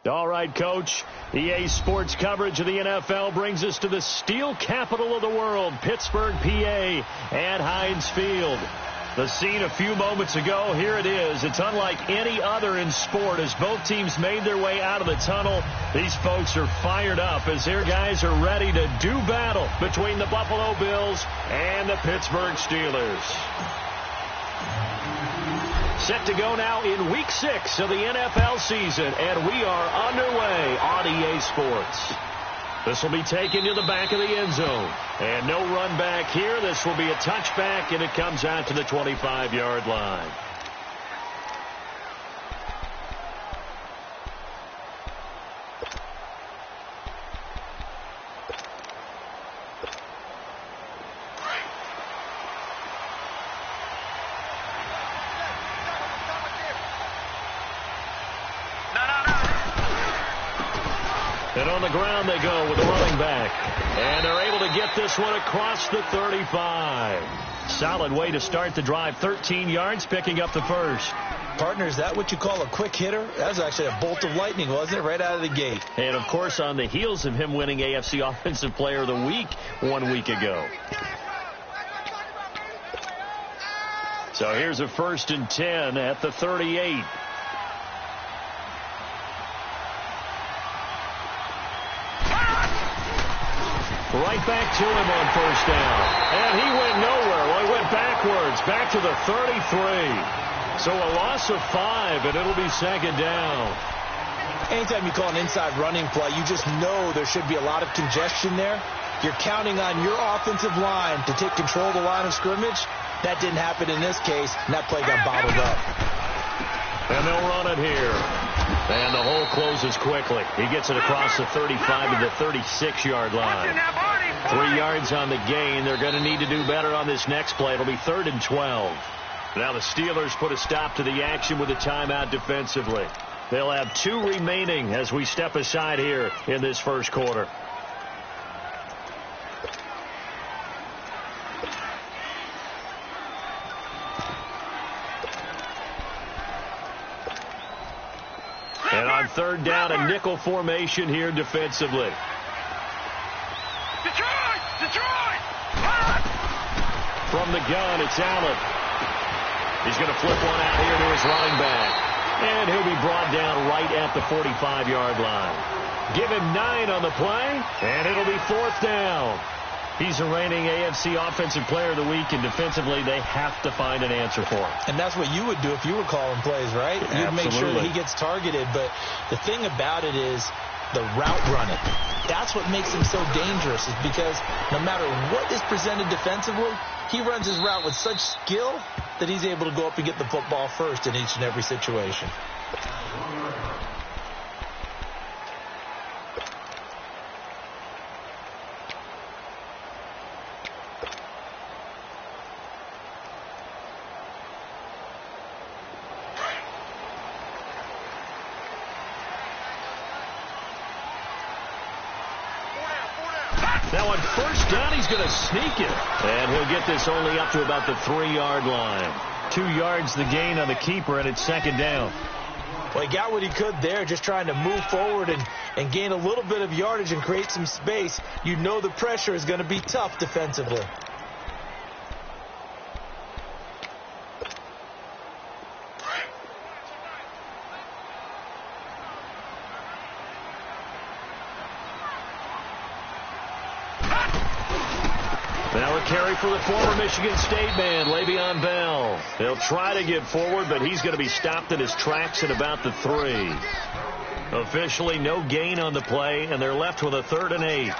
All right, Coach. EA Sports coverage of the NFL brings us to the steel capital of the world, Pittsburgh, PA, at Heinz Field. The scene a few moments ago, here it is. It's unlike any other in sport as both teams made their way out of the tunnel. These folks are fired up as their guys are ready to do battle between the Buffalo Bills and the Pittsburgh Steelers. Set to go now in Week 6 of the NFL season, and we are underway on EA Sports. This will be taken to the back of the end zone. And no run back here. This will be a touchback, and it comes out to the 25-yard line. And on the ground they go with the running back. And they're able to get this one across the 35. Solid way to start the drive. 13 yards, picking up the first. Partner, is that what you call a quick hitter? That was actually a bolt of lightning, wasn't it? Right out of the gate. And, of course, on the heels of him winning AFC Offensive Player of the Week 1 week ago. So here's a 1st and 10 at the 38. Right back to him on 1st down. And he went nowhere. Well, he went backwards, back to the 33. So a loss of 5, and it'll be 2nd down. Anytime you call an inside running play, you just know there should be a lot of congestion there. You're counting on your offensive line to take control of the line of scrimmage. That didn't happen in this case, and that play got bottled up. And they'll run it here. And the hole closes quickly. He gets it across the 35 to the 36-yard line. 3 yards on the gain. They're going to need to do better on this next play. It'll be 3rd and 12. Now the Steelers put a stop to the action with a timeout defensively. They'll have 2 remaining as we step aside here in this first quarter. And on 3rd down, a nickel formation here defensively. Detroit! From the gun, it's Allen. He's going to flip one out here to his running back. And he'll be brought down right at the 45-yard line. Give him 9 on the play, and it'll be 4th down. He's the reigning AFC Offensive Player of the Week, and defensively they have to find an answer for him. And that's what you would do if you were calling plays, right? You'd make sure that he gets targeted. But the thing about it is the route running. That's what makes him so dangerous, is because no matter what is presented defensively, he runs his route with such skill that he's able to go up and get the football first in each and every situation. Now on 1st down, he's going to sneak it. And he'll get this only up to about the 3-yard line. 2 yards the gain on the keeper, and it's 2nd down. Well, he got what he could there, just trying to move forward and gain a little bit of yardage and create some space. You know the pressure is going to be tough defensively. Now a carry for the former Michigan State man, Le'Veon Bell. They'll try to get forward, but he's going to be stopped in his tracks at about the 3. Officially, no gain on the play, and they're left with a 3rd and 8.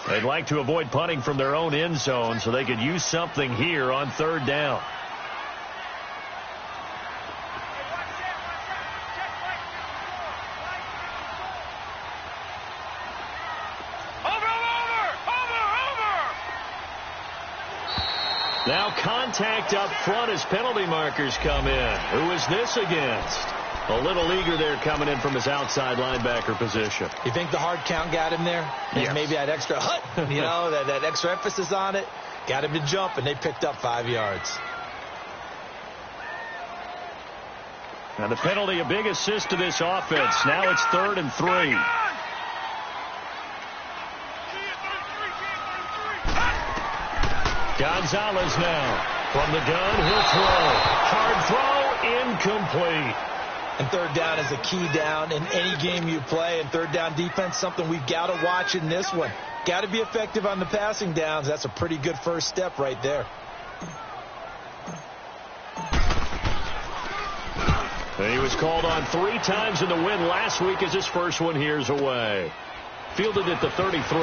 They'd like to avoid punting from their own end zone so they could use something here on 3rd down. Now contact up front as penalty markers come in. Who is this against? A little eager there coming in from his outside linebacker position. You think the hard count got him there? Yes. Maybe that extra that extra emphasis on it got him to jump, and they picked up 5 yards. Now the penalty, a big assist to this offense. Now it's 3rd and 3. Gonzalez now from the gun. He'll throw. Hard throw, incomplete. And 3rd down is a key down in any game you play. And 3rd down defense, something we've got to watch in this one. Got to be effective on the passing downs. That's a pretty good first step right there. He was called on 3 times in the win last week as his first one here's away. Fielded at the 33.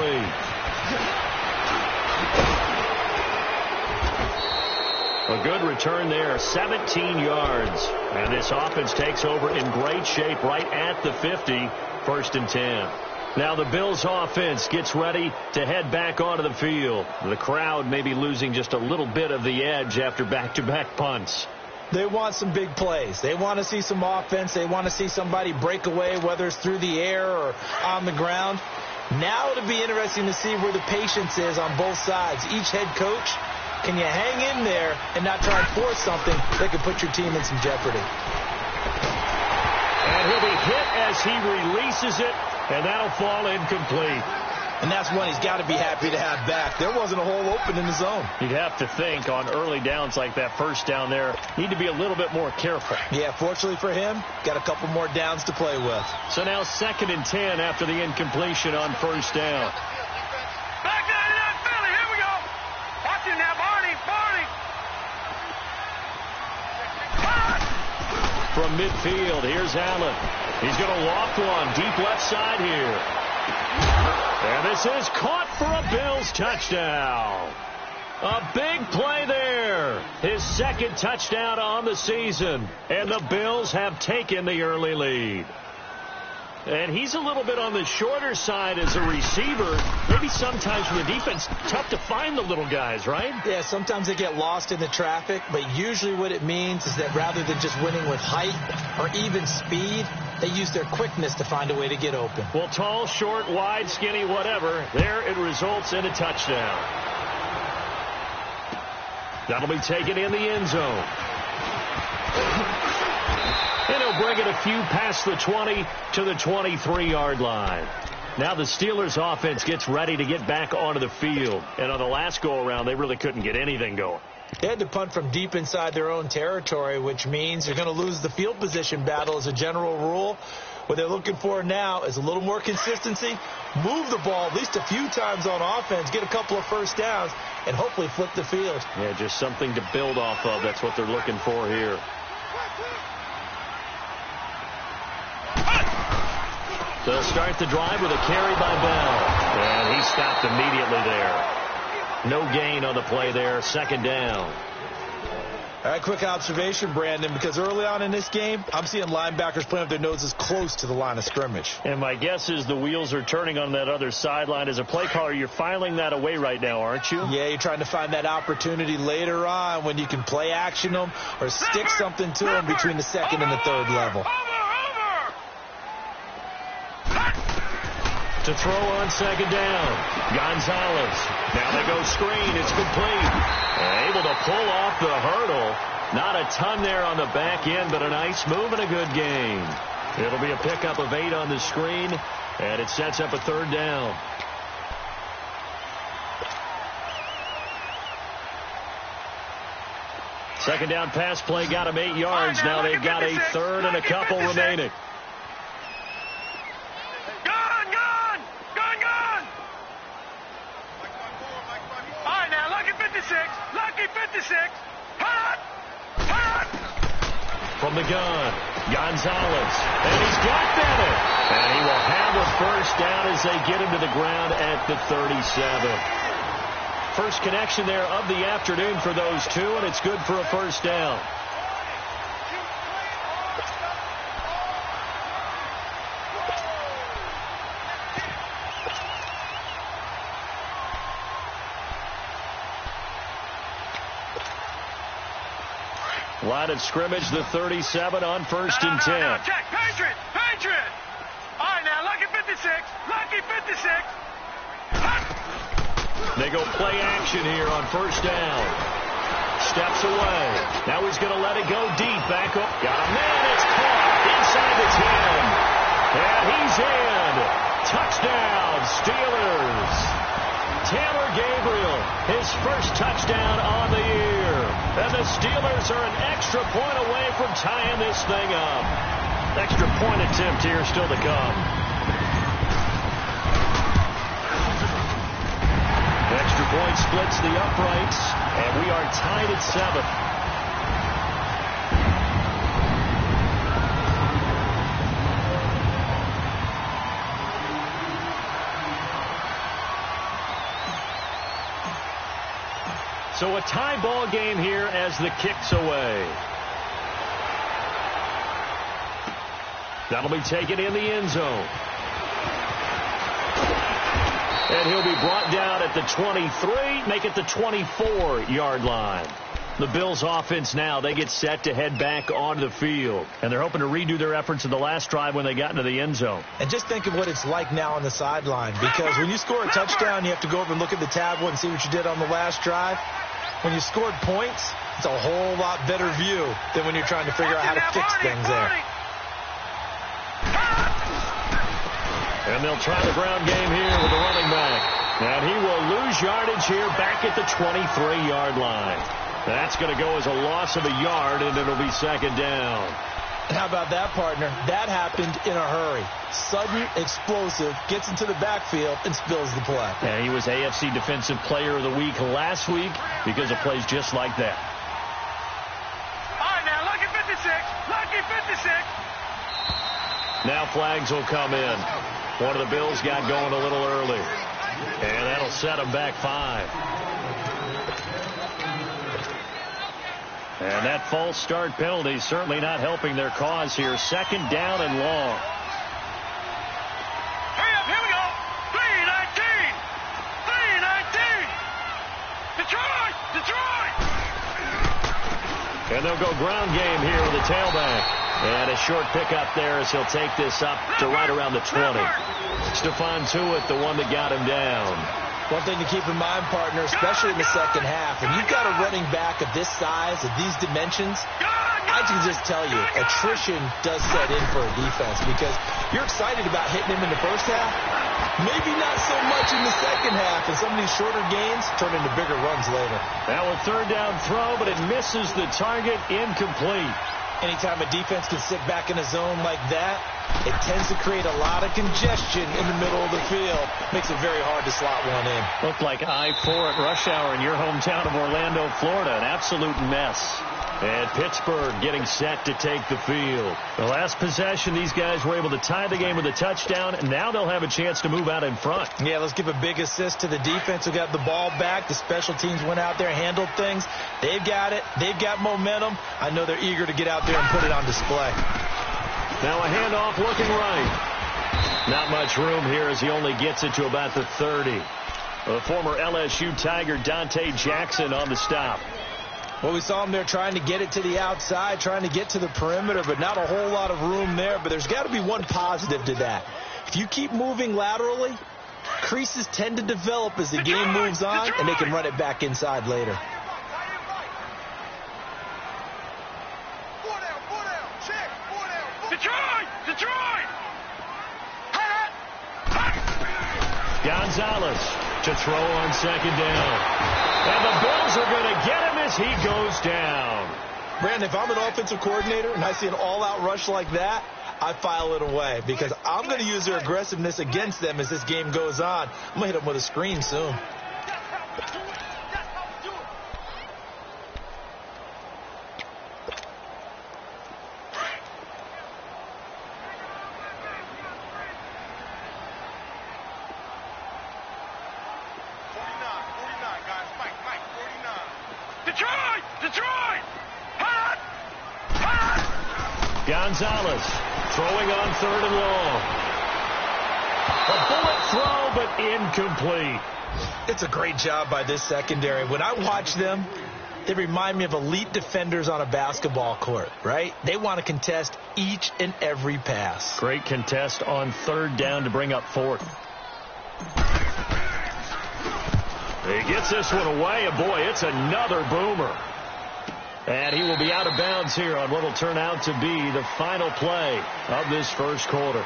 A good return there, 17 yards. And this offense takes over in great shape right at the 50, 1st and 10. Now the Bills offense gets ready to head back onto the field. The crowd may be losing just a little bit of the edge after back-to-back punts. They want some big plays. They want to see some offense. They want to see somebody break away, whether it's through the air or on the ground. Now it'll be interesting to see where the patience is on both sides. Each head coach, can you hang in there and not try and force something that could put your team in some jeopardy? And he'll be hit as he releases it, and that'll fall incomplete. And that's one he's got to be happy to have back. There wasn't a hole open in the zone. You'd have to think on early downs like that, first down there, need to be a little bit more careful. Yeah, fortunately for him, got a couple more downs to play with. So now 2nd and 10 after the incompletion on 1st down. Back down to that Philly. Here we go. Watch him now, Barney. From midfield, here's Allen. He's going to loft one deep left side here. And this is caught for a Bills touchdown. A big play there. His 2nd touchdown on the season. And the Bills have taken the early lead. And he's a little bit on the shorter side as a receiver. Maybe sometimes for the defense, tough to find the little guys, right? Yeah, sometimes they get lost in the traffic. But usually what it means is that rather than just winning with height or even speed, they use their quickness to find a way to get open. Well, tall, short, wide, skinny, whatever. There it results in a touchdown. That'll be taken in the end zone. And he'll bring it a few past the 20 to the 23-yard line. Now the Steelers offense gets ready to get back onto the field. And on the last go-around, they really couldn't get anything going. They had to punt from deep inside their own territory, which means you're going to lose the field position battle as a general rule. What they're looking for now is a little more consistency, move the ball at least a few times on offense, get a couple of first downs, and hopefully flip the field. Yeah, just something to build off of. That's what they're looking for here. They'll start the drive with a carry by Bell. And he stopped immediately there. No gain on the play there. 2nd down. All right, quick observation, Brandon, because early on in this game, I'm seeing linebackers playing with their noses close to the line of scrimmage. And my guess is the wheels are turning on that other sideline. As a play caller, you're filing that away right now, aren't you? Yeah, you're trying to find that opportunity later on when you can play action them or stick something to them between the 2nd and the 3rd level. To throw on 2nd down. Gonzalez. Now they go screen. It's complete. Able to pull off the hurdle. Not a ton there on the back end, but a nice move and a good gain. It'll be a pickup of 8 on the screen, and it sets up a 3rd down. Second down pass play got him 8 yards. Now they've got a 3rd and a couple remaining. Lucky 56. Hot! From the gun, Gonzalez. And he's got Bennett. And he will have a first down as they get him to the ground at the 37. First connection there of the afternoon for those two, and it's good for a first down. Line of scrimmage, the 37 on 1st and 10. No, check. Patriot. Patriot. All right, now, lucky 56. Lucky 56. They go play action here on 1st down. Steps away. Now he's going to let it go deep. Back up. Got a man. It's caught inside the 10. And he's in. Touchdown, Steelers. Taylor Gabriel, his first touchdown on the year. And the Steelers are an extra point away from tying this thing up. Extra point attempt here still to come. Extra point splits the uprights, and we are tied at 7. So a tie ball game here as the kick's away. That'll be taken in the end zone. And he'll be brought down at the 23, make it the 24-yard line. The Bills offense now, they get set to head back onto the field. And they're hoping to redo their efforts in the last drive when they got into the end zone. And just think of what it's like now on the sideline. Because when you score a touchdown, you have to go over and look at the tablet and see what you did on the last drive. When you scored points, it's a whole lot better view than when you're trying to figure out how to fix things there. And they'll try the ground game here with the running back. And he will lose yardage here back at the 23-yard line. That's going to go as a loss of a yard, and it'll be 2nd down. How about that, partner? That happened in a hurry. Sudden, explosive, gets into the backfield, and spills the play. And he was AFC Defensive Player of the Week last week because of plays just like that. All right, now, lucky 56. Lucky 56. Now flags will come in. One of the Bills got going a little early. And that'll set them back 5. And that false start penalty certainly not helping their cause here. 2nd down and long. Hurry up, here we go. 3-19. 3-19. Detroit! Detroit! And they'll go ground game here with the tailback. And a short pickup there as he'll take this up to right around the 20. Stephon Tuitt, the one that got him down. One thing to keep in mind, partner, especially in the second half, when you've got a running back of this size, of these dimensions, I can just tell you, attrition does set in for a defense because you're excited about hitting him in the first half, maybe not so much in the second half, and some of these shorter gains turn into bigger runs later. Now a 3rd down throw, but it misses the target, incomplete. Anytime a defense can sit back in a zone like that, it tends to create a lot of congestion in the middle of the field. Makes it very hard to slot one in. Looked like I-4 at rush hour in your hometown of Orlando, Florida. An absolute mess. And Pittsburgh getting set to take the field. The last possession, these guys were able to tie the game with a touchdown, and now they'll have a chance to move out in front. Yeah, let's give a big assist to the defense who got the ball back. The special teams went out there, handled things. They've got it. They've got momentum. I know they're eager to get out there and put it on display. Now a handoff looking right. Not much room here as he only gets it to about the 30. The former LSU Tiger Dante Jackson on the stop. Well, we saw him there trying to get it to the outside, trying to get to the perimeter, but not a whole lot of room there. But there's got to be one positive to that. If you keep moving laterally, creases tend to develop as the game moves on, and they can run it back inside later. Detroit! Detroit! Gonzalez to throw on 2nd down. And the Bills are going to get him as he goes down. Brandon, if I'm an offensive coordinator and I see an all-out rush like that, I file it away because I'm going to use their aggressiveness against them as this game goes on. I'm going to hit them with a screen soon. Detroit! Detroit! Gonzalez throwing on 3rd and long. A bullet throw, but incomplete. It's a great job by this secondary. When I watch them, They remind me of elite defenders on a basketball court, right? They want to contest each and every pass. Great contest on third down to bring up fourth. He gets this one away, and boy, it's another boomer. And he will be out of bounds here on what will turn out to be the final play of this first quarter.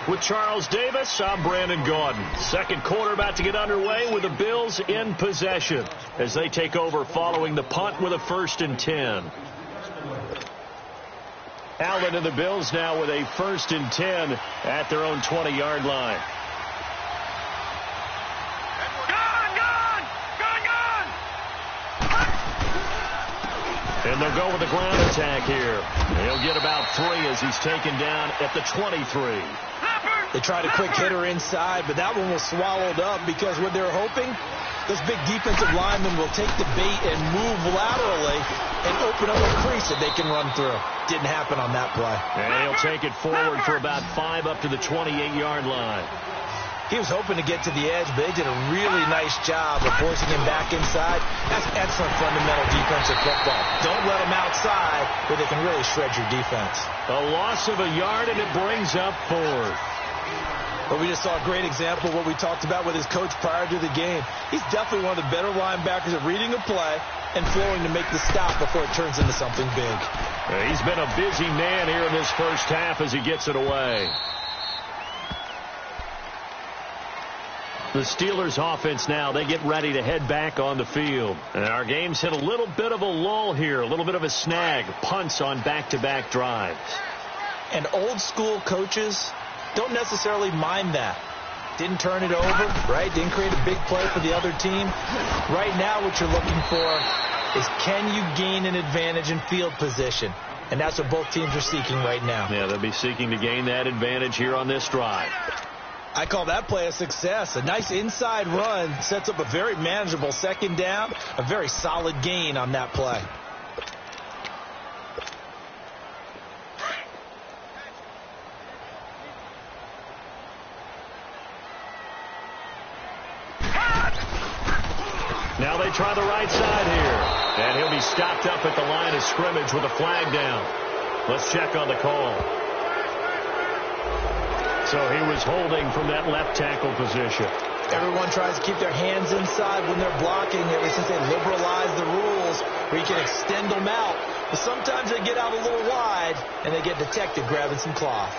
With Charles Davis, I'm Brandon Gaudin. Second quarter about to get underway with the Bills in possession as they take over following the punt with a 1st and 10. Allen and the Bills now with a 1st and 10 at their own 20-yard line. And they'll go with the ground attack here. He'll get about 3 as he's taken down at the 23. They tried a quick hitter inside, but that one was swallowed up because what they're hoping, this big defensive lineman will take the bait and move laterally and open up a crease that they can run through. Didn't happen on that play. And he'll take it forward for about 5 up to the 28-yard line. He was hoping to get to the edge, but they did a really nice job of forcing him back inside. That's excellent fundamental defensive football. Don't let them outside where they can really shred your defense. A loss of a yard, and it brings up 4th. But we just saw a great example of what we talked about with his coach prior to the game. He's definitely one of the better linebackers at reading a play and flowing to make the stop before it turns into something big. He's been a busy man here in this first half as he gets it away. The Steelers offense now, they get ready to head back on the field. And our game's hit a little bit of a lull here, a little bit of a snag. Punts on back-to-back drives. And old school coaches don't necessarily mind that. Didn't turn it over, right? Didn't create a big play for the other team. Right now what you're looking for is can you gain an advantage in field position? And that's what both teams are seeking right now. Yeah, they'll be seeking to gain that advantage here on this drive. I call that play a success. A nice inside run sets up a very manageable 2nd down. A very solid gain on that play. Now they try the right side here. And he'll be stopped up at the line of scrimmage with a flag down. Let's check on the call. So he was holding from that left tackle position. Everyone tries to keep their hands inside when they're blocking, ever since they liberalized the rules where you can extend them out. But sometimes they get out a little wide, and they get detected grabbing some cloth.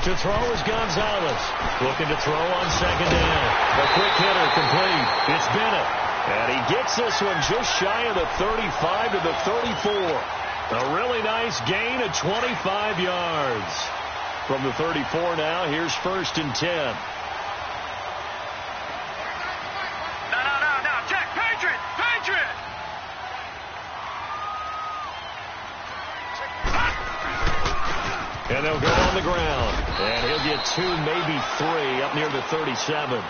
To throw is Gonzalez. Looking to throw on 2nd down. A quick hitter complete. It's Bennett. And he gets this one just shy of the 35 to the 34. A really nice gain of 25 yards. From the 34 now, here's 1st and 10. No. Check. Patriot. And they'll go on the ground. And he'll get 2, maybe 3 up near the 37.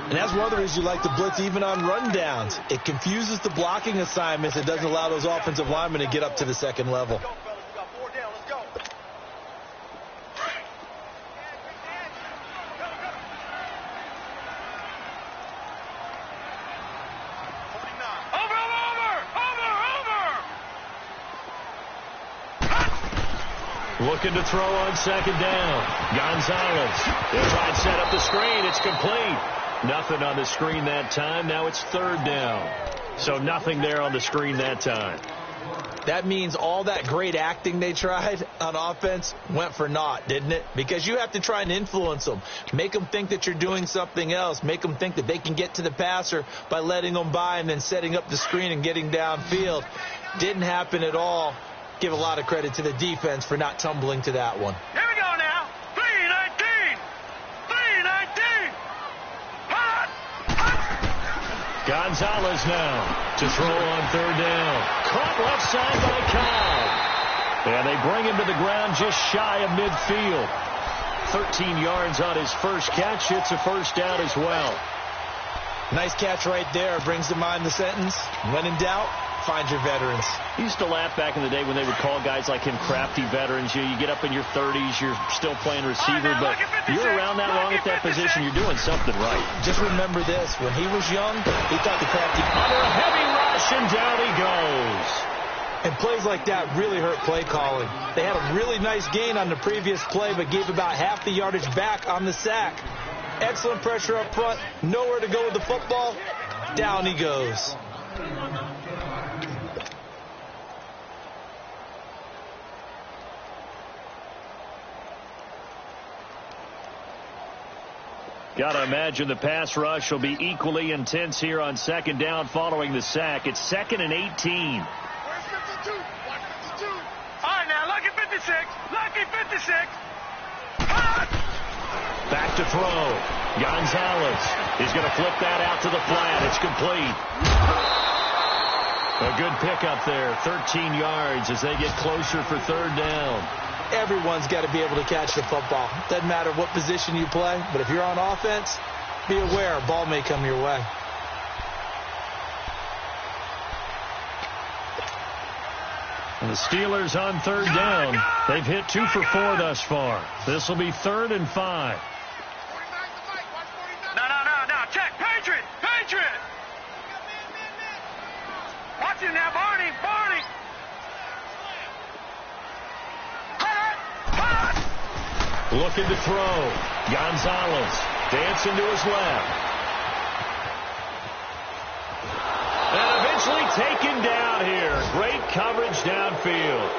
And that's one of the reasons you like to blitz even on rundowns. It confuses the blocking assignments. It doesn't allow those offensive linemen to get up to the 2nd level. Looking to throw on 2nd down. Gonzalez. They try to set up the screen. It's complete. Nothing on the screen that time. Now it's 3rd down. So nothing there on the screen that time. That means all that great acting they tried on offense went for naught, didn't it? Because you have to try and influence them. Make them think that you're doing something else. Make them think that they can get to the passer by letting them by and then setting up the screen and getting downfield. Didn't happen at all. Give a lot of credit to the defense for not tumbling to that one. Here we go now. 3-19. Hot. Gonzalez now to throw on 3rd down. Caught left side by Cobb. And they bring him to the ground just shy of midfield. 13 yards on his first catch. It's a 1st down as well. Nice catch right there. Brings to mind the sentence, when in doubt, find your veterans. I used to laugh back in the day when they would call guys like him crafty veterans. You get up in your 30s, you're still playing receiver, but you're around that long at that position, you're doing something right. Just remember this. When he was young, he thought the crafty... Under a heavy rush, and down he goes. And plays like that really hurt play calling. They had a really nice gain on the previous play, but gave about half the yardage back on the sack. Excellent pressure up front. Nowhere to go with the football. Down he goes. Got to imagine the pass rush will be equally intense here on second down following the sack. It's 2nd and 18. Where's 52? Watch 52. All right, now, lucky 56. Lucky 56. Back to throw. Gonzalez is going to flip that out to the flat. It's complete. A good pickup there. 13 yards as they get closer for third down. Everyone's got to be able to catch the football. Doesn't matter what position you play, but if you're on offense, be aware a ball may come your way. And the Steelers on third down. They've hit 2 for 4 thus far. This will be 3rd and 5. No. Check. Patriot. Watch him now, Barney. Looking to throw. Gonzalez dancing to his left. And eventually taken down here. Great coverage downfield.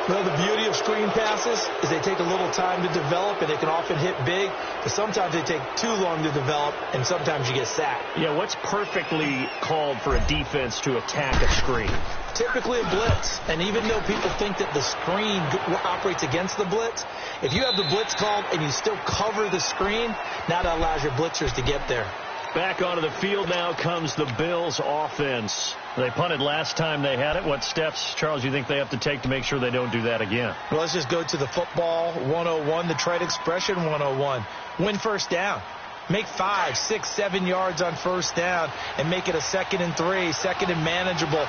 Well, the beauty of screen passes is they take a little time to develop, and they can often hit big, but sometimes they take too long to develop, and sometimes you get sacked. Yeah, what's perfectly called for a defense to attack a screen? Typically a blitz, and even though people think that the screen operates against the blitz, if you have the blitz called and you still cover the screen, now that allows your blitzers to get there. Back onto the field now comes the Bills offense. They punted last time they had it. What steps, Charles, you think they have to take to make sure they don't do that again? Well, let's just go to the football 101, the trade expression 101. Win first down. Make 5, 6, 7 yards on first down and make it a 2nd and 3, 2nd and manageable.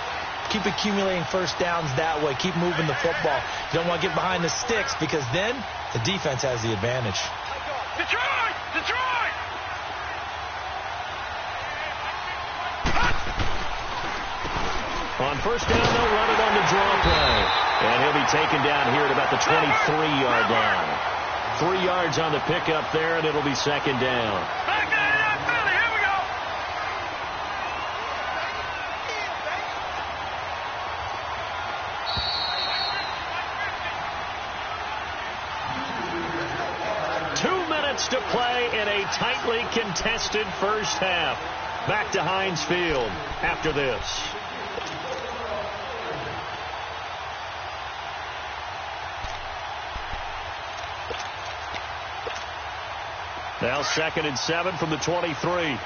Keep accumulating first downs that way. Keep moving the football. You don't want to get behind the sticks because then the defense has the advantage. Detroit! On first down, they'll run it on the draw play. And he'll be taken down here at about the 23-yard line. 3 yards on the pickup there, and it'll be 2nd down. Back down that Philly. Here we go. To play in a tightly contested first half. Back to Heinz Field after this. Now 2nd and 7 from the 23.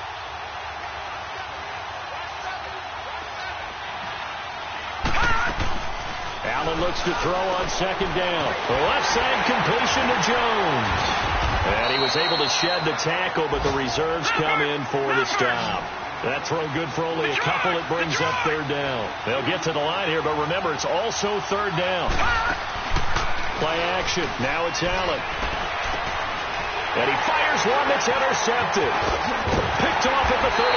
Allen looks to throw on 2nd down. The left side completion to Jones. And he was able to shed the tackle, but the reserves come in for the stop. That throw good for only a couple. It brings up third down. They'll get to the line here, but remember, it's also third down. Play action. Now it's Allen. And he fires one that's intercepted. Picked off at the 39.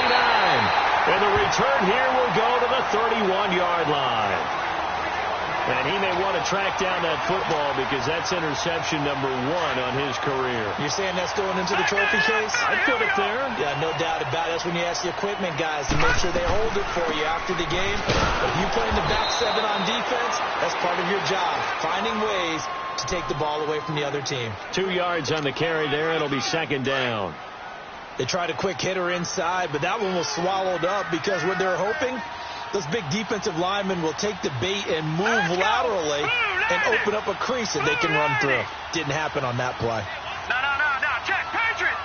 And the return here will go to the 31-yard line. And he may want to track down that football because that's interception number 1 on his career. You're saying that's going into the trophy case? I'd put it there. Yeah, no doubt about it. That's when you ask the equipment guys to make sure they hold it for you after the game. But if you play in the back 7 on defense, that's part of your job, finding ways to take the ball away from the other team. 2 yards on the carry there. It'll be 2nd down. They tried a quick hitter inside, but that one was swallowed up because what they're hoping, those big defensive linemen will take the bait and move laterally and open up a crease that they can run through. Didn't happen on that play. No. Check. Patriot.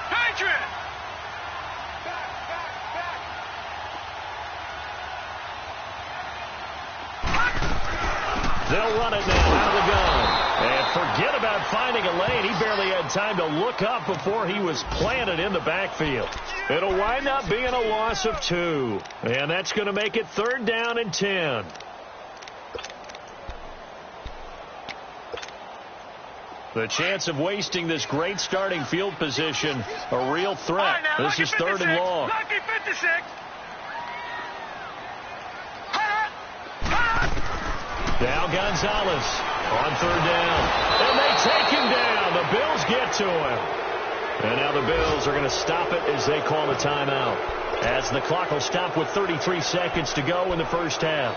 They'll run it now out of the gun. And forget about finding a lane. He barely had time to look up before he was planted in the backfield. It'll wind up being a loss of 2. And that's going to make it 3rd down and 10. The chance of wasting this great starting field position, a real threat. This is 3rd and long. Lucky 56. Now Gonzalez on 3rd down. And they take him down. The Bills get to him. And now the Bills are going to stop it as they call a timeout. As the clock will stop with 33 seconds to go in the first half.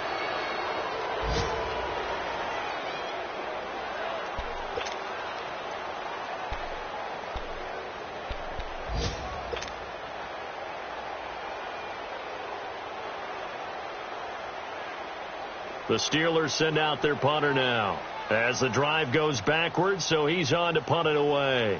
The Steelers send out their punter now as the drive goes backwards, so he's on to punt it away.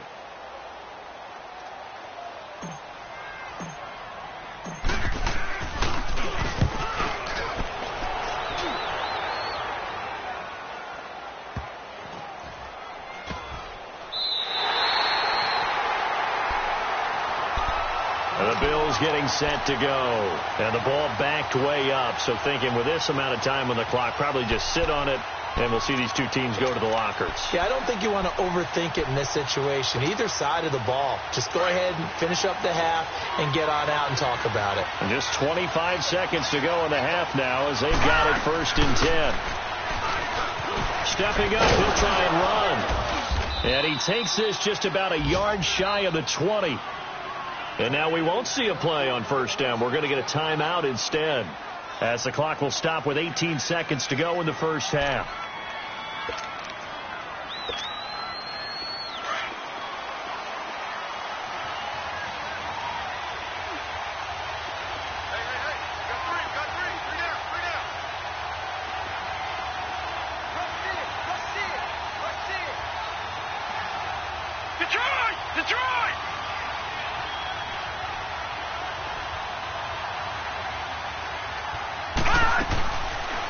The Bills getting set to go. And the ball backed way up. So thinking with this amount of time on the clock, probably just sit on it, and we'll see these two teams go to the lockers. Yeah, I don't think you want to overthink it in this situation. Either side of the ball. Just go ahead and finish up the half and get on out and talk about it. And just 25 seconds to go in the half now as they've got it 1st and 10. Stepping up, he'll try and run. And he takes this just about a yard shy of the 20. And now we won't see a play on 1st down. We're going to get a timeout instead, as the clock will stop with 18 seconds to go in the first half.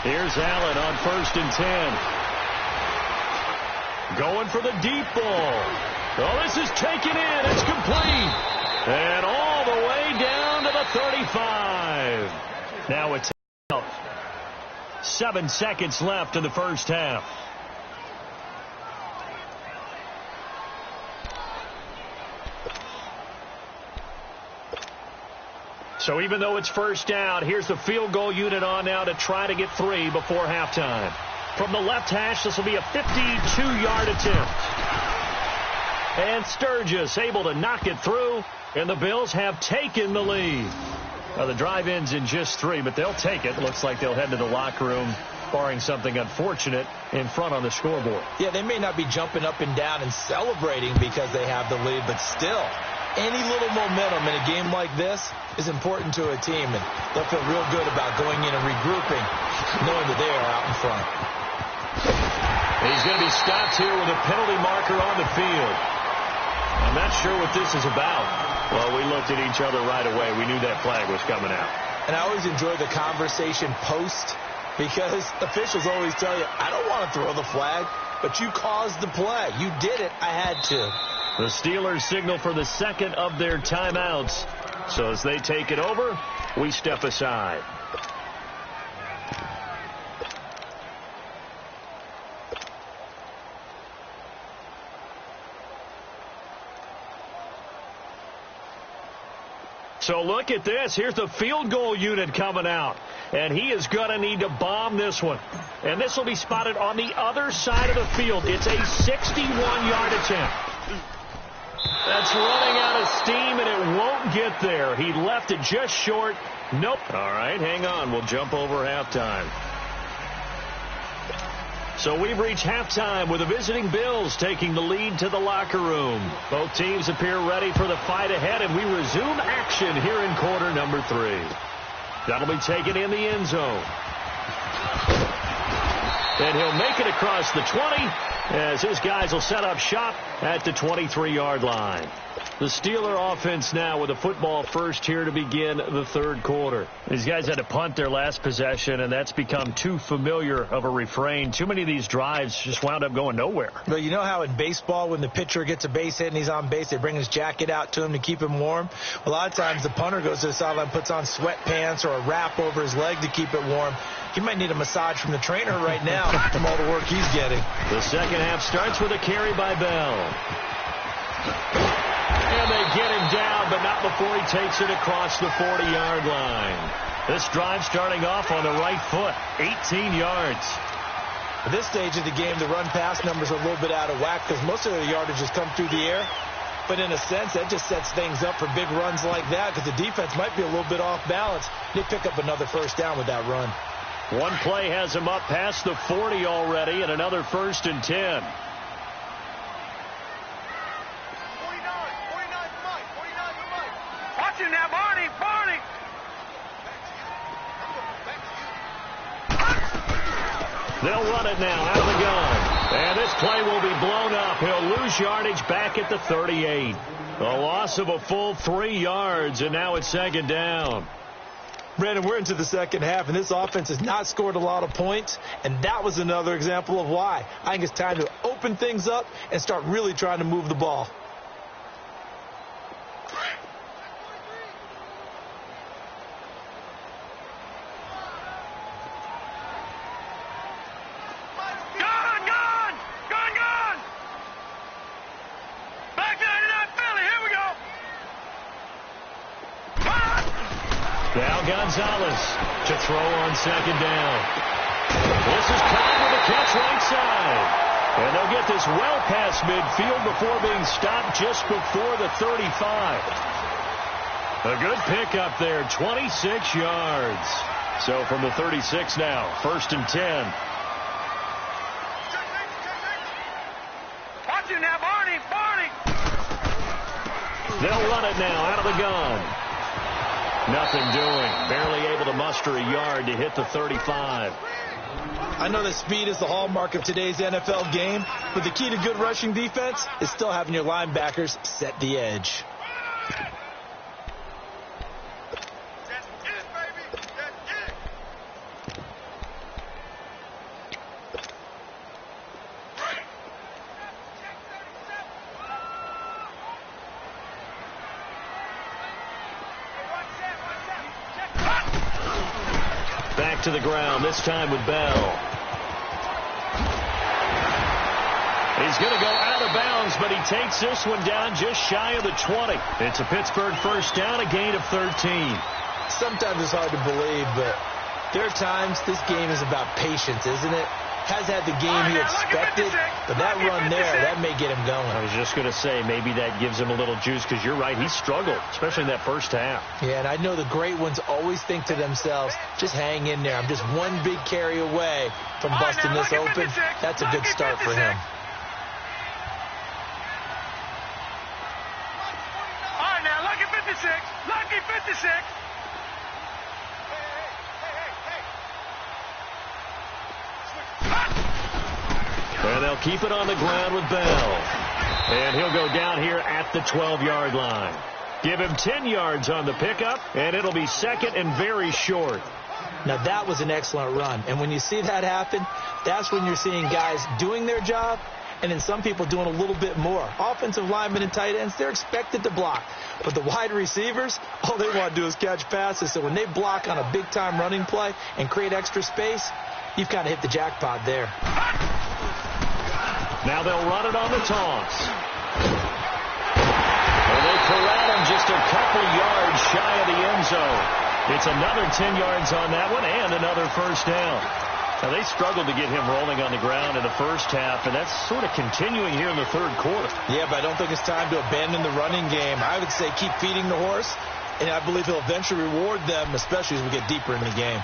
Here's Allen on 1st and 10. Going for the deep ball. Oh, this is taken in. It's complete. And all the way down to the 35. Now it's out. 7 seconds left in the first half. So even though it's 1st down, here's the field goal unit on now to try to get 3 before halftime. From the left hash, this will be a 52-yard attempt. And Sturgis able to knock it through, and the Bills have taken the lead. Now the drive ends in just 3, but they'll take it. Looks like they'll head to the locker room, barring something unfortunate in front on the scoreboard. Yeah, they may not be jumping up and down and celebrating because they have the lead, but still, any little momentum in a game like this is important to a team, and they'll feel real good about going in and regrouping, knowing that they are out in front. He's going to be stopped here with a penalty marker on the field. I'm not sure what this is about. Well, we looked at each other right away. We knew that flag was coming out. And I always enjoy the conversation post, because officials always tell you, I don't want to throw the flag, but you caused the play. You did it. I had to. The Steelers signal for the second of their timeouts. So as they take it over, we step aside. So look at this. Here's the field goal unit coming out. And he is going to need to bomb this one. And this will be spotted on the other side of the field. It's a 61-yard attempt. That's running out of steam, and it won't get there. He left it just short. Nope. All right, hang on. We'll jump over halftime. So we've reached halftime with the visiting Bills taking the lead to the locker room. Both teams appear ready for the fight ahead, and we resume action here in quarter number 3. That'll be taken in the end zone. And he'll make it across the 20 as his guys will set up shop at the 23-yard line. The Steeler offense now with a football first here to begin the third quarter. These guys had to punt their last possession, and that's become too familiar of a refrain. Too many of these drives just wound up going nowhere. Well, you know how in baseball when the pitcher gets a base hit and he's on base, they bring his jacket out to him to keep him warm? A lot of times the punter goes to the sideline, puts on sweatpants or a wrap over his leg to keep it warm. He might need a massage from the trainer right now from all the work he's getting. The second half starts with a carry by Bell. And they get him down, but not before he takes it across the 40-yard line. This drive starting off on the right foot, 18 yards. At this stage of the game, the run-pass numbers are a little bit out of whack because most of the yardage has come through the air. But in a sense, that just sets things up for big runs like that because the defense might be a little bit off balance. They pick up another first down with that run. One play has him up past the 40 already, and another 1st and 10. Now, Barney. They'll run it now out of the gun. And this play will be blown up. He'll lose yardage back at the 38. A loss of a full 3 yards, and now it's second down. Brandon, we're into the second half, and this offense has not scored a lot of points, and that was another example of why. I think it's time to open things up and start really trying to move the ball. Now Gonzalez to throw on second down. This is Cobb with a catch right side. And they'll get this well past midfield before being stopped just before the 35. A good pickup there, 26 yards. So from the 36 now, 1st and 10. Watch it now, Barney. They'll run it now out of the gun. Nothing doing. Barely able to muster a yard to hit the 35. I know that speed is the hallmark of today's NFL game, but the key to good rushing defense is still having your linebackers set the edge. Back to the ground, this time with Bell. He's going to go out of bounds, but he takes this one down just shy of the 20. It's a Pittsburgh first down, a gain of 13. Sometimes it's hard to believe, but there are times this game is about patience, isn't it? Has had the game he expected, but that run there, that may get him going. I was just going to say, maybe that gives him a little juice, because you're right, he struggled, especially in that first half. Yeah, and I know the great ones always think to themselves, just hang in there. I'm just one big carry away from busting this open. That's a good start for him. All right, now, lucky 56. Lucky 56. And they'll keep it on the ground with Bell. And he'll go down here at the 12-yard line. Give him 10 yards on the pickup, and it'll be second and very short. Now, that was an excellent run. And when you see that happen, that's when you're seeing guys doing their job and then some people doing a little bit more. Offensive linemen and tight ends, they're expected to block. But the wide receivers, all they want to do is catch passes. So when they block on a big-time running play and create extra space, you've kind of hit the jackpot there. Now they'll run it on the toss. And they corral him just a couple yards shy of the end zone. It's another 10 yards on that one and another first down. Now they struggled to get him rolling on the ground in the first half, and that's sort of continuing here in the third quarter. Yeah, but I don't think it's time to abandon the running game. I would say keep feeding the horse, and I believe he'll eventually reward them, especially as we get deeper in the game.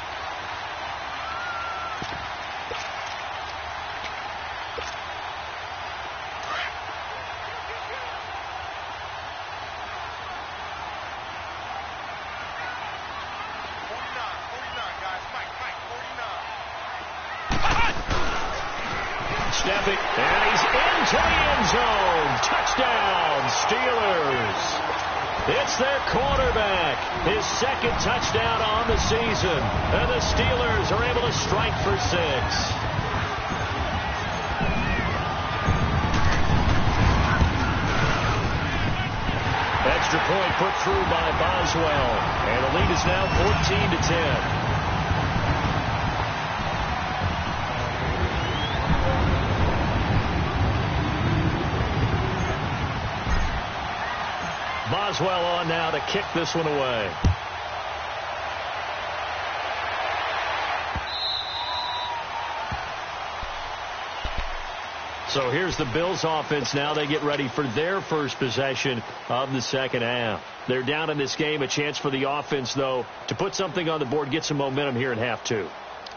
Stepping, and he's into the end zone. Touchdown. Touchdown, Steelers. It's their quarterback, his second touchdown on the season, and the Steelers are able to strike for 6. Extra point put through by Boswell, and the lead is now 14-10. Boswell on now to kick this one away. So here's the Bills offense now. They get ready for their first possession of the second half. They're down in this game. A chance for the offense, though, to put something on the board, get some momentum here in half 2.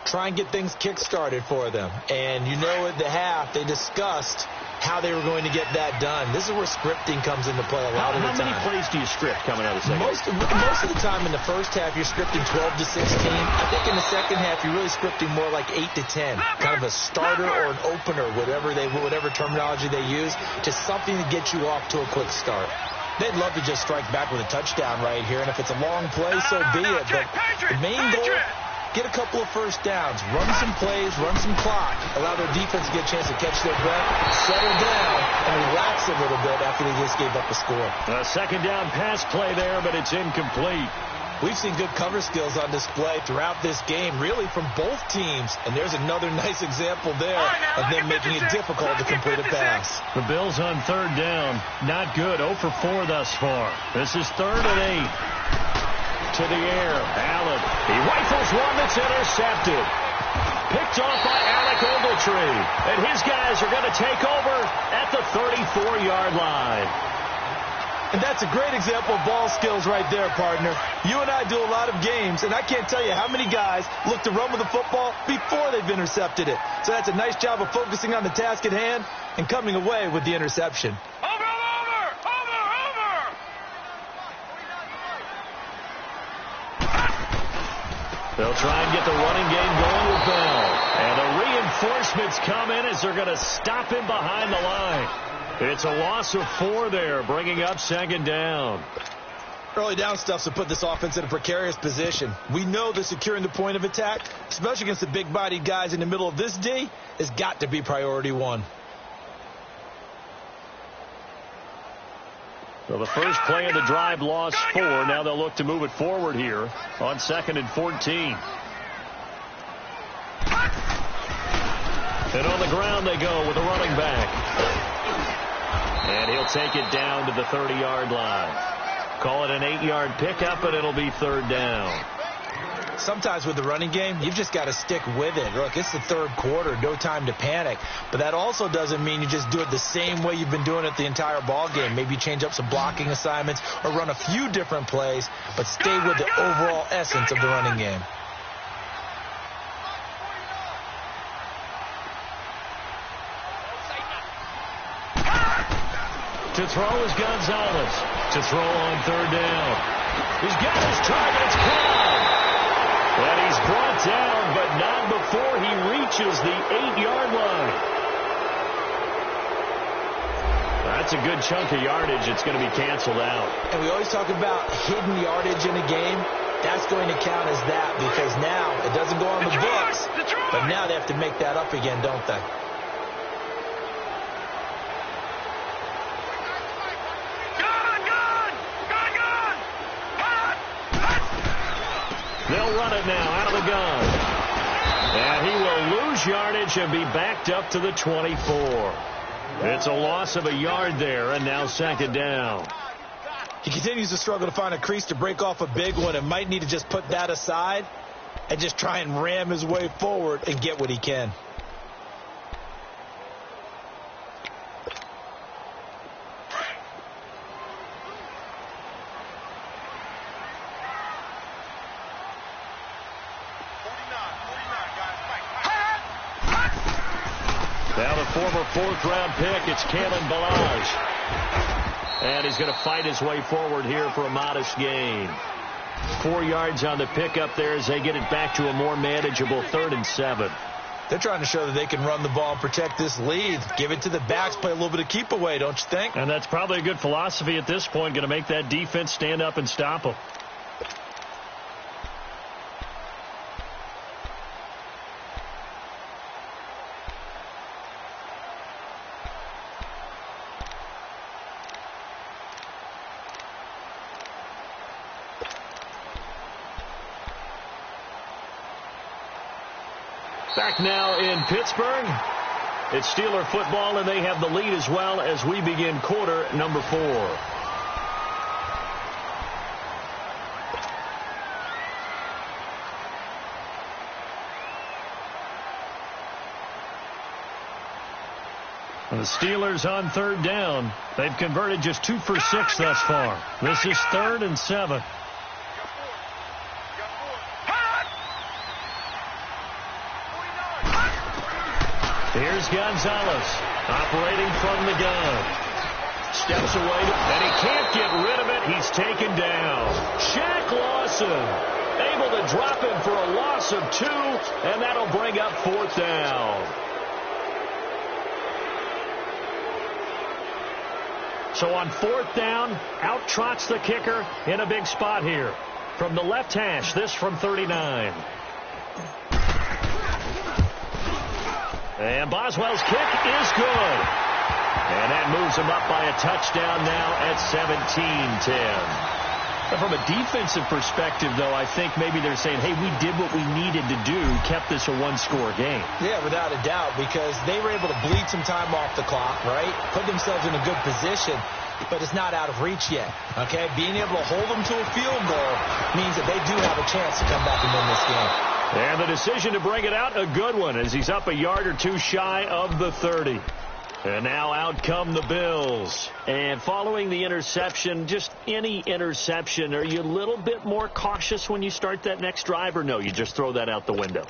Try and get things kick-started for them. And you know at the half they discussed how they were going to get that done. This is where scripting comes into play a lot of the time. How many plays do you script coming out of the second half? Most of the time in the first half, you're scripting 12 to 16. I think in the second half, you're really scripting more like 8 to 10. Kind of a starter or an opener, whatever terminology they use, just something to get you off to a quick start. They'd love to just strike back with a touchdown right here, and if it's a long play, so be it. But the main goal, get a couple of first downs, run some plays, run some clock, allow their defense to get a chance to catch their breath, settle down, and relax a little bit after they just gave up a score. A second down pass play there, but it's incomplete. We've seen good cover skills on display throughout this game, really from both teams. And there's another nice example there of them making it difficult to complete a pass. The Bills on third down. Not good. 0 for 4 thus far. This is 3rd and 8. To the air. Allen. He rifles one that's intercepted. Picked off by Alec Ogletree. And his guys are going to take over at the 34-yard line. And that's a great example of ball skills right there, partner. You and I do a lot of games, and I can't tell you how many guys look to run with the football before they've intercepted it. So that's a nice job of focusing on the task at hand and coming away with the interception. Over! They'll try and get the running game going with Bell. And the reinforcements come in as they're going to stop him behind the line. It's a loss of 4 there, bringing up second down. Early down stuffs to put this offense in a precarious position. We know that securing the point of attack, especially against the big-bodied guys in the middle of this D, has got to be priority 1. So the first play of the drive lost 4. Now they'll look to move it forward here on 2nd and 14. And on the ground they go with a running back. And he'll take it down to the 30-yard line. Call it an 8-yard pickup, and it'll be 3rd down. Sometimes with the running game, you've just got to stick with it. Look, it's the 3rd quarter, no time to panic. But that also doesn't mean you just do it the same way you've been doing it the entire ball game. Maybe change up some blocking assignments or run a few different plays, but stay with the overall essence of the running game. To throw is Gonzalez. To throw on 3rd down. He's got his target. It's caught. And he's brought down, but not before he reaches the 8-yard line. That's a good chunk of yardage. It's going to be canceled out. And we always talk about hidden yardage in a game. That's going to count as that because now it doesn't go on the books, but now they have to make that up again, don't they? They'll run it now out of the gun. And he will lose yardage and be backed up to the 24. It's a loss of a yard there, and now 2nd down. He continues to struggle to find a crease to break off a big one and might need to just put that aside and just try and ram his way forward and get what he can. Now the former 4th-round pick, it's Kalen Ballage. And he's going to fight his way forward here for a modest gain. 4 yards on the pickup there as they get it back to a more manageable 3rd and 7. They're trying to show that they can run the ball and protect this lead. Give it to the backs, play a little bit of keep away, don't you think? And that's probably a good philosophy at this point, going to make that defense stand up and stop them. Back now in Pittsburgh. It's Steeler football, and they have the lead as well as we begin quarter number 4. And the Steelers on 3rd down. They've converted just 2 for 6 thus far. This is 3rd and 7. Here's Gonzalez operating from the gun. Steps away, and he can't get rid of it. He's taken down. Shaq Lawson able to drop him for a loss of 2, and that'll bring up 4th down. So on 4th down, out trots the kicker in a big spot here. From the left hash, this from 39. And Boswell's kick is good. And that moves him up by a touchdown now at 17-10. And from a defensive perspective, though, I think maybe they're saying, hey, we did what we needed to do, kept this a 1-score game. Yeah, without a doubt, because they were able to bleed some time off the clock, right? Put themselves in a good position, but it's not out of reach yet, okay? Being able to hold them to a field goal means that they do have a chance to come back and win this game. And the decision to bring it out, a good one, as he's up a yard or 2 shy of the 30. And now out come the Bills. And following the interception, just any interception, are you a little bit more cautious when you start that next drive, or no, you just throw that out the window?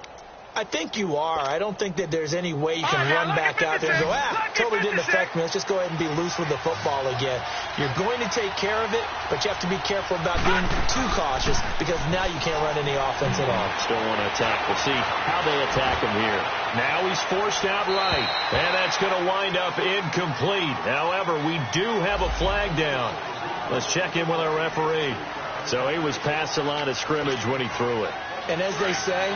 I think you are. I don't think that there's any way you can run back out there and go, totally didn't affect me. Let's just go ahead and be loose with the football again. You're going to take care of it, but you have to be careful about being too cautious because now you can't run any offense at all. Still want to attack. We'll see how they attack him here. Now he's forced out right, and that's going to wind up incomplete. However, we do have a flag down. Let's check in with our referee. So he was past the line of scrimmage when he threw it. And as they say,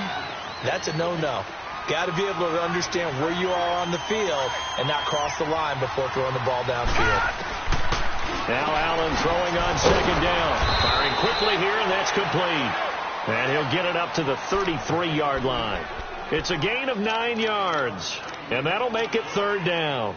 that's a no-no. Got to be able to understand where you are on the field and not cross the line before throwing the ball downfield. Now Allen throwing on 2nd down. Firing quickly here, and that's complete. And he'll get it up to the 33-yard line. It's a gain of 9 yards, and that'll make it 3rd down.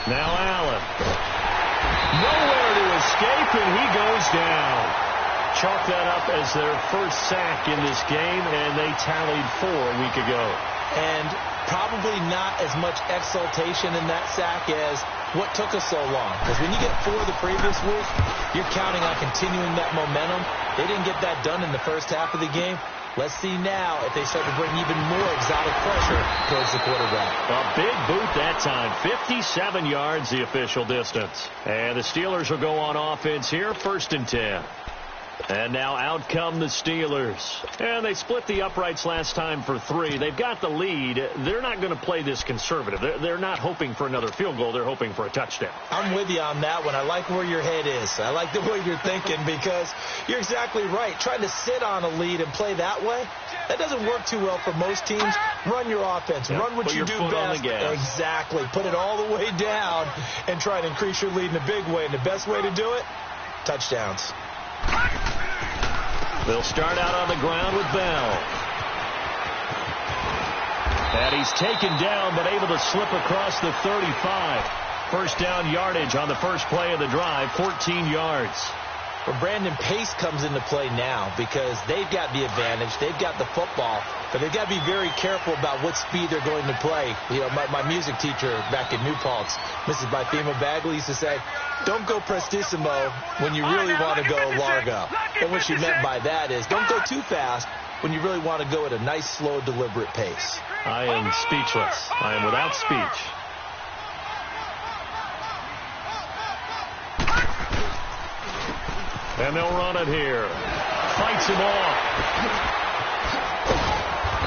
Now Allen. Nowhere to escape, and he goes down. Chalk that up as their first sack in this game, and they tallied 4 a week ago. And probably not as much exultation in that sack as what took us so long. Because when you get 4 the previous week, you're counting on continuing that momentum. They didn't get that done in the first half of the game. Let's see now if they start to bring even more exotic pressure towards the quarterback. A big boot that time. 57 yards, the official distance. And the Steelers will go on offense here, 1st and 10. And now out come the Steelers. And they split the uprights last time for 3. They've got the lead. They're not going to play this conservative. They're not hoping for another field goal. They're hoping for a touchdown. I'm with you on that one. I like where your head is. I like the way you're thinking because you're exactly right. Trying to sit on a lead and play that way, that doesn't work too well for most teams. Run your offense. Run what you do best. Exactly. Put it all the way down and try to increase your lead in a big way. And the best way to do it, touchdowns. They'll start out on the ground with Bell. And he's taken down but able to slip across the 35. First down yardage on the first play of the drive, 14 yards. Well, Brandon, pace comes into play now because they've got the advantage. They've got the football, but they've got to be very careful about what speed they're going to play. You know, my music teacher back in New Paltz, Mrs. Bythema Bagley, used to say, don't go prestissimo when you really want to go largo. And what she meant by that is don't go too fast, when you really want to go at a nice, slow, deliberate pace. I am speechless. I am without speech. And they'll run it here. Fights him off.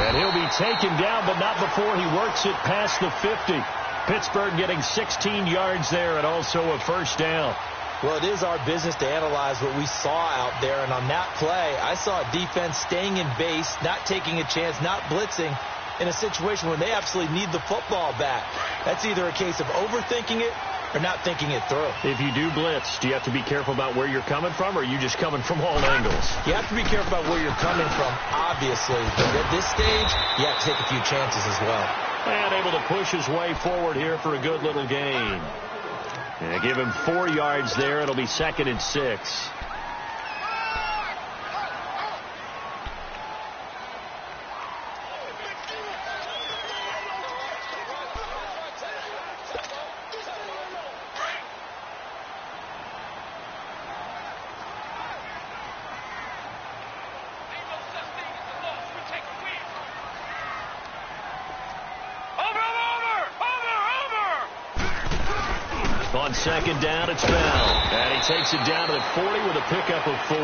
And he'll be taken down, but not before he works it past the 50. Pittsburgh getting 16 yards there and also a first down. Well, it is our business to analyze what we saw out there. And on that play, I saw a defense staying in base, not taking a chance, not blitzing in a situation where they absolutely need the football back. That's either a case of overthinking it or not thinking it through. If you do blitz, do you have to be careful about where you're coming from, or are you just coming from all angles? You have to be careful about where you're coming from, obviously. But at this stage, you have to take a few chances as well. And able to push his way forward here for a good little gain. And give him 4 yards there. It'll be 2nd and 6. On 2nd down, it's Bell. And he takes it down to the 40 with a pickup of 4.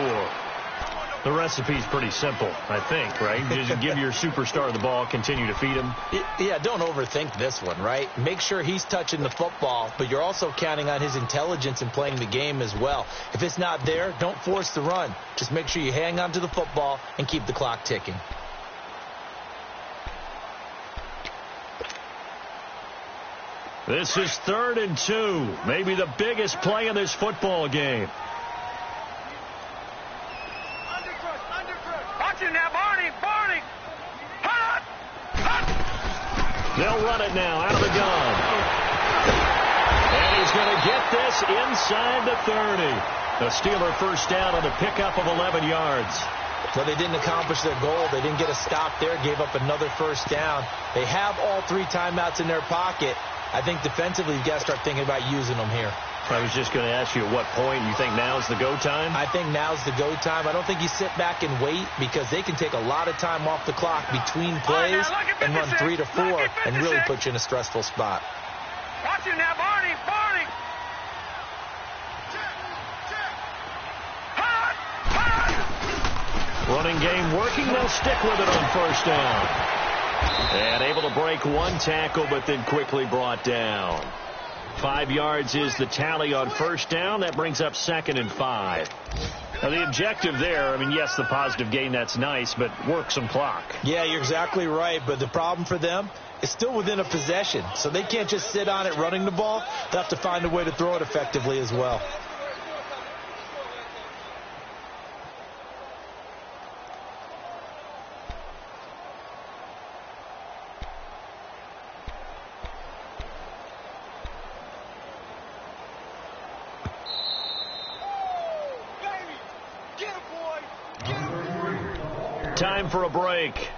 The recipe's pretty simple, I think, right? Just give your superstar the ball, continue to feed him. Yeah, don't overthink this one, right? Make sure he's touching the football, but you're also counting on his intelligence in playing the game as well. If it's not there, don't force the run. Just make sure you hang on to the football and keep the clock ticking. This is 3rd and 2. Maybe the biggest play in this football game. Watch him now, Barney. Hot. They'll run it now out of the gun. And he's going to get this inside the 30. The Steeler first down on a pickup of 11 yards. Well, they didn't accomplish their goal. They didn't get a stop there, gave up another first down. They have all 3 timeouts in their pocket. I think defensively you've got to start thinking about using them here. I was just going to ask you at what point you think now's the go time? I think now's the go time. I don't think you sit back and wait because they can take a lot of time off the clock between plays and run 3 to 4 and really put you in a stressful spot. Watch him now, Barney. Running game working. They'll stick with it on first down. And able to break 1 tackle, but then quickly brought down. 5 yards is the tally on first down. That brings up 2nd and 5. Now, the objective there, I mean, yes, the positive gain, that's nice, but work some clock. Yeah, you're exactly right. But the problem for them is still within a possession. So they can't just sit on it running the ball. They'll have to find a way to throw it effectively as well. Time for a break.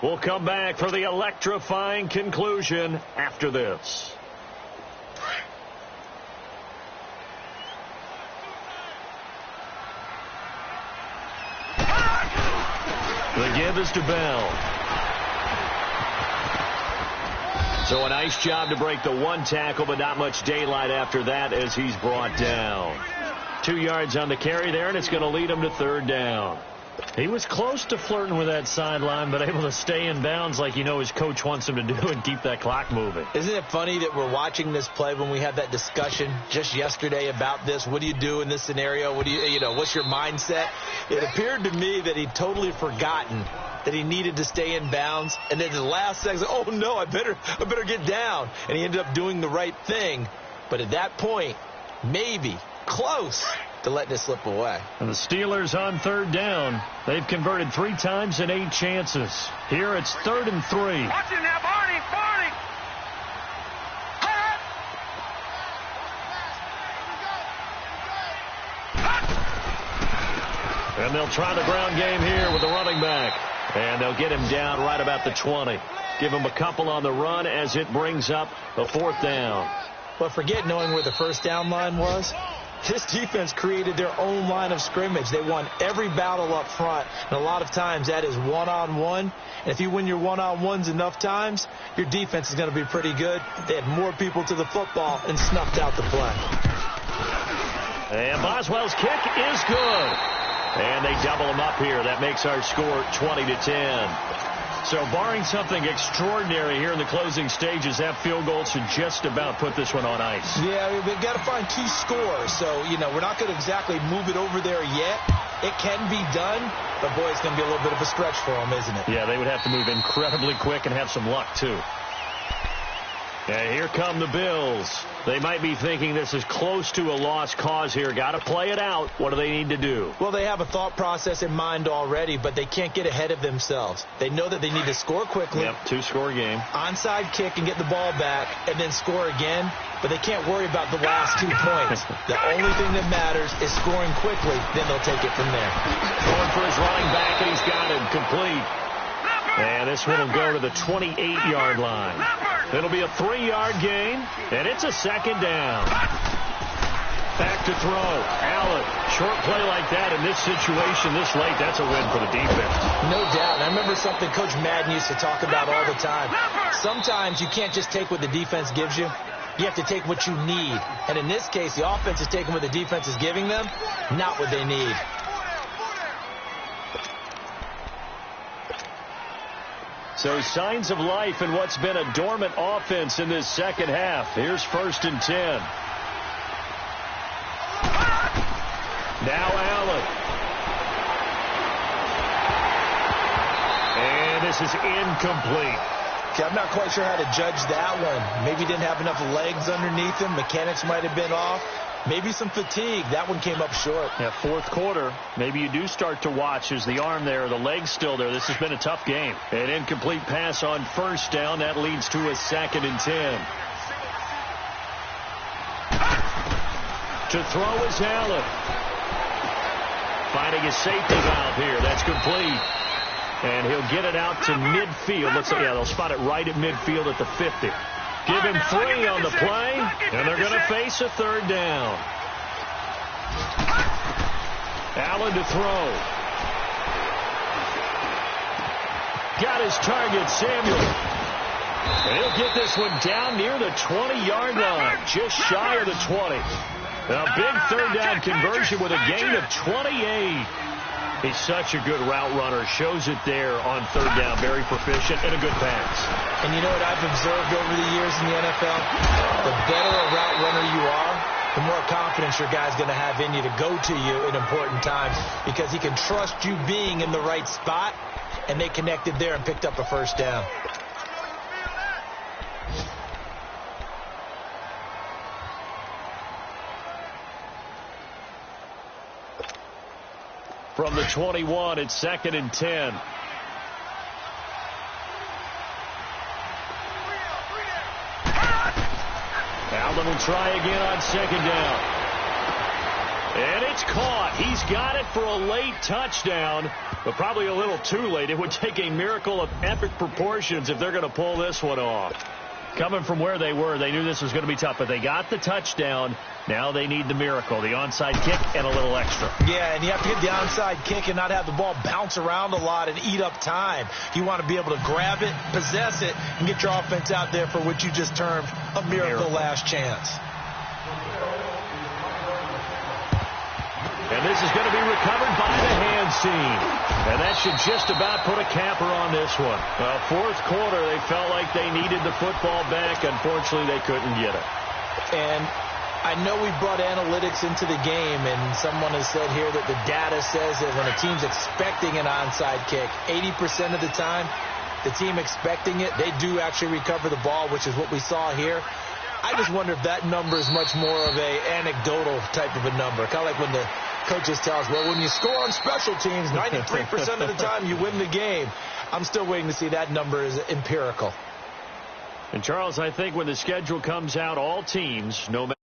We'll come back for the electrifying conclusion after this. The give is to Bell. So a nice job to break the 1 tackle, but not much daylight after that as he's brought down. 2 yards on the carry there, and it's going to lead him to 3rd down. He was close to flirting with that sideline, but able to stay in bounds like his coach wants him to do and keep that clock moving. Isn't it funny that we're watching this play when we had that discussion just yesterday about this? What do you do in this scenario? What do what's your mindset? It appeared to me that he'd totally forgotten that he needed to stay in bounds, and then the last second, oh no, I better get down, and he ended up doing the right thing. But at that point, maybe close to letting it slip away. And the Steelers on 3rd down. They've converted 3 times in 8 chances. Here it's 3rd and 3. Watch him now, Barney. And they'll try the ground game here with the running back. And they'll get him down right about the 20. Give him a couple on the run as it brings up a 4th down. But forget knowing where the first down line was. This defense created their own line of scrimmage. They won every battle up front, and a lot of times that is one-on-one. And if you win your one-on-ones enough times, your defense is going to be pretty good. They had more people to the football and snuffed out the play. And Boswell's kick is good. And they double him up here. That makes our score 20-10. So barring something extraordinary here in the closing stages, that field goal should just about put this one on ice. Yeah, they've got to find 2 scores. So, we're not going to exactly move it over there yet. It can be done, but, boy, it's going to be a little bit of a stretch for them, isn't it? Yeah, they would have to move incredibly quick and have some luck, too. Yeah, here come the Bills. They might be thinking this is close to a lost cause here. Got to play it out. What do they need to do? Well, they have a thought process in mind already, but they can't get ahead of themselves. They know that they need to score quickly. Yep, 2-score game. Onside kick and get the ball back and then score again, but they can't worry about the last 2 points. The only thing that matters is scoring quickly, then they'll take it from there. Going for his running back, and he's got it complete. And this one will go to the 28-yard line. It'll be a 3-yard gain, and it's a second down. Back to throw. Allen, short play like that in this situation this late, that's a win for the defense. No doubt. And I remember something Coach Madden used to talk about all the time. Sometimes you can't just take what the defense gives you. You have to take what you need. And in this case, the offense is taking what the defense is giving them, not what they need. So signs of life in what's been a dormant offense in this second half. Here's 1st and 10. Now Allen. And this is incomplete. Okay, I'm not quite sure how to judge that one. Maybe he didn't have enough legs underneath him. Mechanics might have been off. Maybe some fatigue. That one came up short. Yeah, 4th quarter. Maybe you do start to watch. Is the arm there, the leg's still there? This has been a tough game. An incomplete pass on 1st down. That leads to a 2nd and 10. To throw is Allen. Finding his safety valve here. That's complete. And he'll get it out to midfield. Let's say, yeah, they'll spot it right at midfield at the 50. Give him 3 on the play, and they're going to face a 3rd down. Allen to throw. Got his target, Samuel. And he'll get this one down near the 20-yard line, just shy of the 20. A big 3rd down conversion with a gain of 28. He's such a good route runner. Shows it there on 3rd down. Very proficient and a good pass. And you know what I've observed over the years in the NFL? The better a route runner you are, the more confidence your guy's going to have in you to go to you in important times because he can trust you being in the right spot, and they connected there and picked up a 1st down. From the 21, it's 2nd and 10. Allen will try again on 2nd down. And it's caught. He's got it for a late touchdown, but probably a little too late. It would take a miracle of epic proportions if they're going to pull this one off. Coming from where they were, they knew this was going to be tough, but they got the touchdown. Now they need the miracle, the onside kick and a little extra. Yeah, and you have to get the onside kick and not have the ball bounce around a lot and eat up time. You want to be able to grab it, possess it, and get your offense out there for what you just termed a miracle last chance. And this is going to be recovered by the hands team. And that should just about put a capper on this one. 4th quarter, they felt like they needed the football back. Unfortunately, they couldn't get it. And I know we brought analytics into the game, and someone has said here that the data says that when a team's expecting an onside kick, 80% of the time, the team expecting it, they do actually recover the ball, which is what we saw here. I just wonder if that number is much more of a anecdotal type of a number. Kind of like when the coaches tell us, well, when you score on special teams, 93% of the time you win the game. I'm still waiting to see that number is empirical. And, Charles, I think when the schedule comes out, all teams, no matter